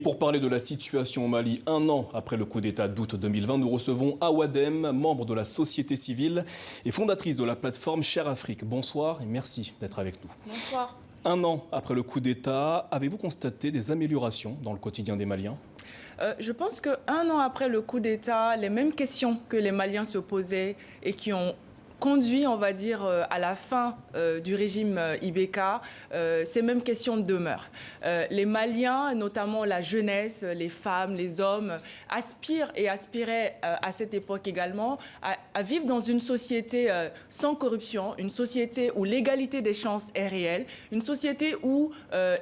Pour parler de la situation au Mali, un an après le coup d'État d'août 2020, nous recevons Awadem, membre de la société civile et fondatrice de la plateforme Chère Afrique. Bonsoir et merci d'être avec nous. Bonsoir. Un an après le coup d'État, avez-vous constaté des améliorations dans le quotidien des Maliens ? Je pense qu'un an après le coup d'État, les mêmes questions que les Maliens se posaient et qui ont conduit, on va dire, à la fin du régime Ibeka, ces mêmes questions demeurent. Les Maliens, notamment la jeunesse, les femmes, les hommes, aspirent et aspiraient à cette époque également à vivre dans une société sans corruption, une société où l'égalité des chances est réelle, une société où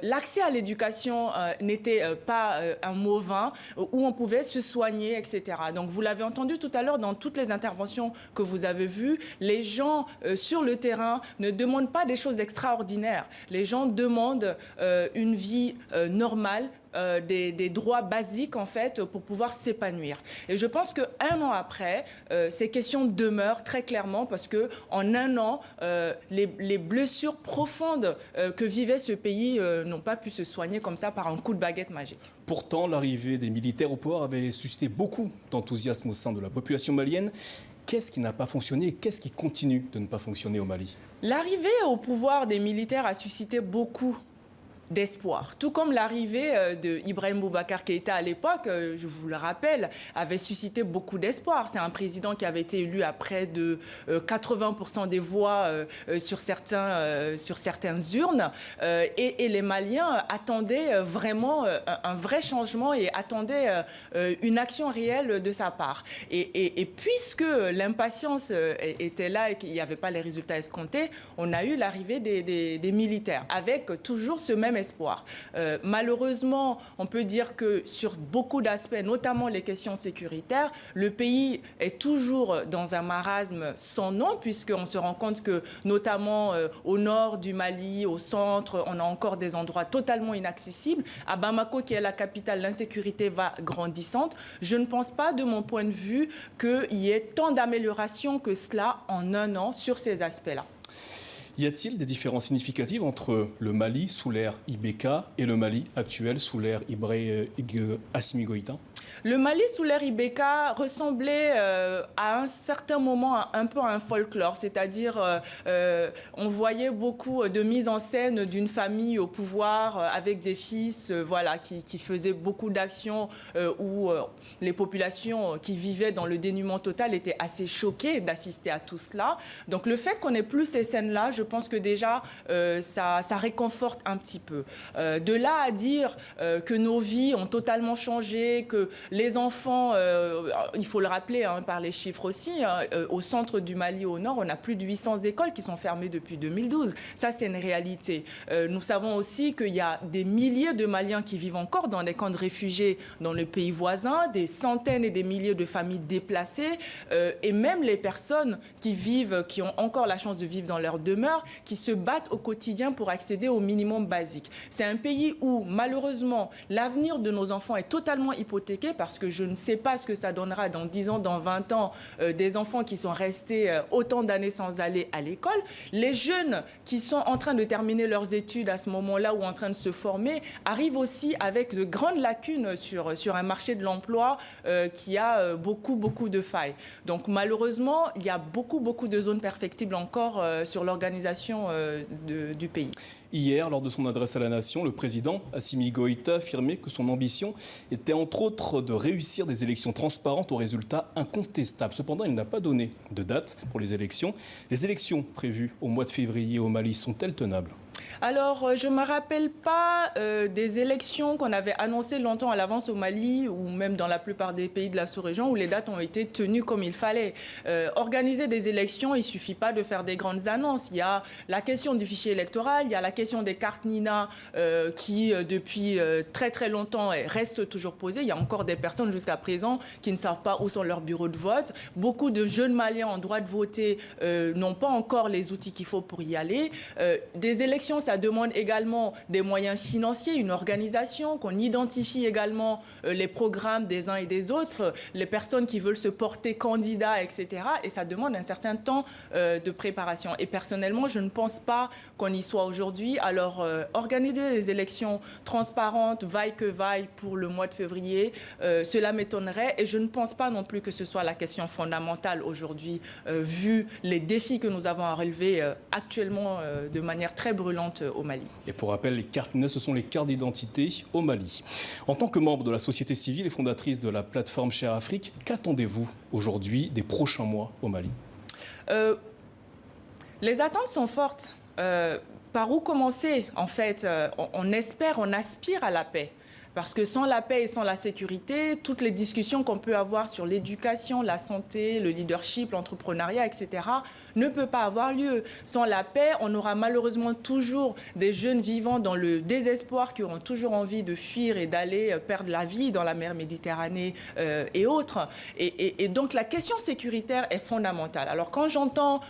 l'accès à l'éducation n'était pas un mot vain, où on pouvait se soigner, etc. Donc vous l'avez entendu tout à l'heure dans toutes les interventions que vous avez vues, les gens sur le terrain ne demandent pas des choses extraordinaires. Les gens demandent une vie normale, des droits basiques en fait pour pouvoir s'épanouir. Et je pense qu'un an après, ces questions demeurent très clairement parce qu'en un an, les blessures profondes que vivait ce pays n'ont pas pu se soigner comme ça par un coup de baguette magique. Pourtant, l'arrivée des militaires au pouvoir avait suscité beaucoup d'enthousiasme au sein de la population malienne. Qu'est-ce qui n'a pas fonctionné et qu'est-ce qui continue de ne pas fonctionner au Mali ? L'arrivée au pouvoir des militaires a suscité beaucoup d'espoir. Tout comme l'arrivée de Ibrahim Boubacar Keïta à l'époque, je vous le rappelle, avait suscité beaucoup d'espoir. C'est un président qui avait été élu à près de 80% des voix sur certaines urnes. Et les Maliens attendaient vraiment un vrai changement et attendaient une action réelle de sa part. Et puisque l'impatience était là et qu'il n'y avait pas les résultats escomptés, on a eu l'arrivée des militaires avec toujours ce même espoir. Malheureusement, on peut dire que sur beaucoup d'aspects, notamment les questions sécuritaires, le pays est toujours dans un marasme sans nom, puisqu'on se rend compte que, notamment au nord du Mali, au centre, on a encore des endroits totalement inaccessibles. À Bamako, qui est la capitale, l'insécurité va grandissante. Je ne pense pas, de mon point de vue, qu'il y ait tant d'améliorations que cela en un an sur ces aspects-là. Y a-t-il des différences significatives entre le Mali sous l'ère Ibeka et le Mali actuel sous l'ère Assimi Goïta ? Le Mali sous l'ère Ibeka ressemblait à un certain moment un peu à un folklore, c'est-à-dire on voyait beaucoup de mise en scène d'une famille au pouvoir avec des fils voilà, qui faisaient beaucoup d'actions où les populations qui vivaient dans le dénuement total étaient assez choquées d'assister à tout cela. Donc le fait qu'on n'ait plus ces scènes-là, je pense que déjà ça réconforte un petit peu. De là à dire que nos vies ont totalement changé, que les enfants, il faut le rappeler par les chiffres aussi, au centre du Mali au nord, on a plus de 800 écoles qui sont fermées depuis 2012. Ça, c'est une réalité. Nous savons aussi qu'il y a des milliers de Maliens qui vivent encore dans des camps de réfugiés dans le pays voisin, des centaines et des milliers de familles déplacées, et même les personnes qui ont encore la chance de vivre dans leur demeure, qui se battent au quotidien pour accéder au minimum basique. C'est un pays où, malheureusement, l'avenir de nos enfants est totalement hypothéqué parce que je ne sais pas ce que ça donnera dans 10 ans, dans 20 ans, des enfants qui sont restés autant d'années sans aller à l'école. Les jeunes qui sont en train de terminer leurs études à ce moment-là ou en train de se former arrivent aussi avec de grandes lacunes sur un marché de l'emploi qui a beaucoup de failles. Donc malheureusement, il y a beaucoup de zones perfectibles encore sur l'organisation du pays. Hier, lors de son adresse à la nation, le président Assimi Goïta affirmait que son ambition était entre autres de réussir des élections transparentes aux résultats incontestables. Cependant, il n'a pas donné de date pour les élections. Les élections prévues au mois de février au Mali sont-elles tenables ? Alors, je ne me rappelle pas des élections qu'on avait annoncées longtemps à l'avance au Mali ou même dans la plupart des pays de la sous-région où les dates ont été tenues comme il fallait. Organiser des élections, il ne suffit pas de faire des grandes annonces. Il y a la question du fichier électoral, il y a la question des cartes NINA qui, depuis très longtemps, reste toujours posée. Il y a encore des personnes jusqu'à présent qui ne savent pas où sont leurs bureaux de vote. Beaucoup de jeunes Maliens en droit de voter n'ont pas encore les outils qu'il faut pour y aller. Des élections élections, ça demande également des moyens financiers, une organisation, qu'on identifie également les programmes des uns et des autres, les personnes qui veulent se porter candidats, etc. Et ça demande un certain temps de préparation. Et personnellement, je ne pense pas qu'on y soit aujourd'hui. Alors, organiser des élections transparentes, vaille que vaille, pour le mois de février, cela m'étonnerait. Et je ne pense pas non plus que ce soit la question fondamentale aujourd'hui, vu les défis que nous avons à relever actuellement de manière très brûlante au Mali. Et pour rappel, les cartes NES, ce sont les cartes d'identité au Mali. En tant que membre de la société civile et fondatrice de la plateforme Chère Afrique, qu'attendez-vous aujourd'hui des prochains mois au Mali? Les attentes sont fortes. Par où commencer? En fait, on espère, on aspire à la paix. Parce que sans la paix et sans la sécurité, toutes les discussions qu'on peut avoir sur l'éducation, la santé, le leadership, l'entrepreneuriat, etc., ne peut pas avoir lieu. Sans la paix, on aura malheureusement toujours des jeunes vivant dans le désespoir qui auront toujours envie de fuir et d'aller perdre la vie dans la mer Méditerranée et autres. Et donc la question sécuritaire est fondamentale. Alors quand j'entends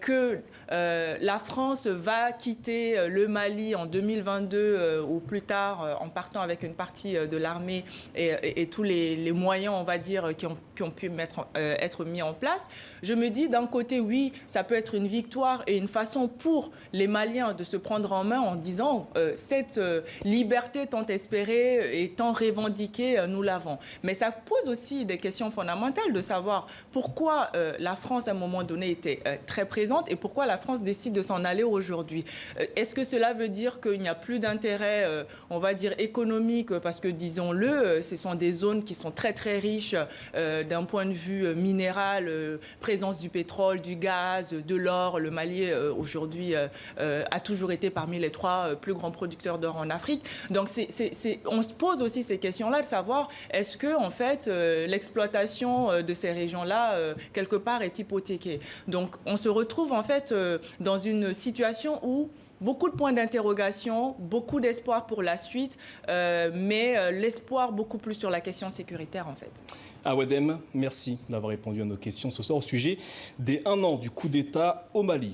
que la France va quitter le Mali en 2022 ou plus tard en partant avec une partie de l'armée et tous les moyens, on va dire, qui ont pu être mis en place, je me dis d'un côté, oui, ça peut être une victoire et une façon pour les Maliens de se prendre en main en disant cette liberté tant espérée et tant revendiquée, nous l'avons. Mais ça pose aussi des questions fondamentales de savoir pourquoi la France, à un moment donné, était très présente et pourquoi la France décide de s'en aller aujourd'hui. Est-ce que cela veut dire qu'il n'y a plus d'intérêt, on va dire, économique, parce que, disons-le, ce sont des zones qui sont très, très riches d'un point de vue minéral, présence du pétrole, du gaz, de l'or. Le Mali, aujourd'hui, a toujours été parmi les 3 plus grands producteurs d'or en Afrique. Donc, on se pose aussi ces questions-là de savoir est-ce que, en fait, l'exploitation de ces régions-là, quelque part, est hypothéquée. Donc, on se retrouve, en fait, dans une situation où beaucoup de points d'interrogation, beaucoup d'espoir pour la suite, mais l'espoir beaucoup plus sur la question sécuritaire, en fait. Aouadem, merci d'avoir répondu à nos questions ce soir au sujet des 1 an du coup d'État au Mali.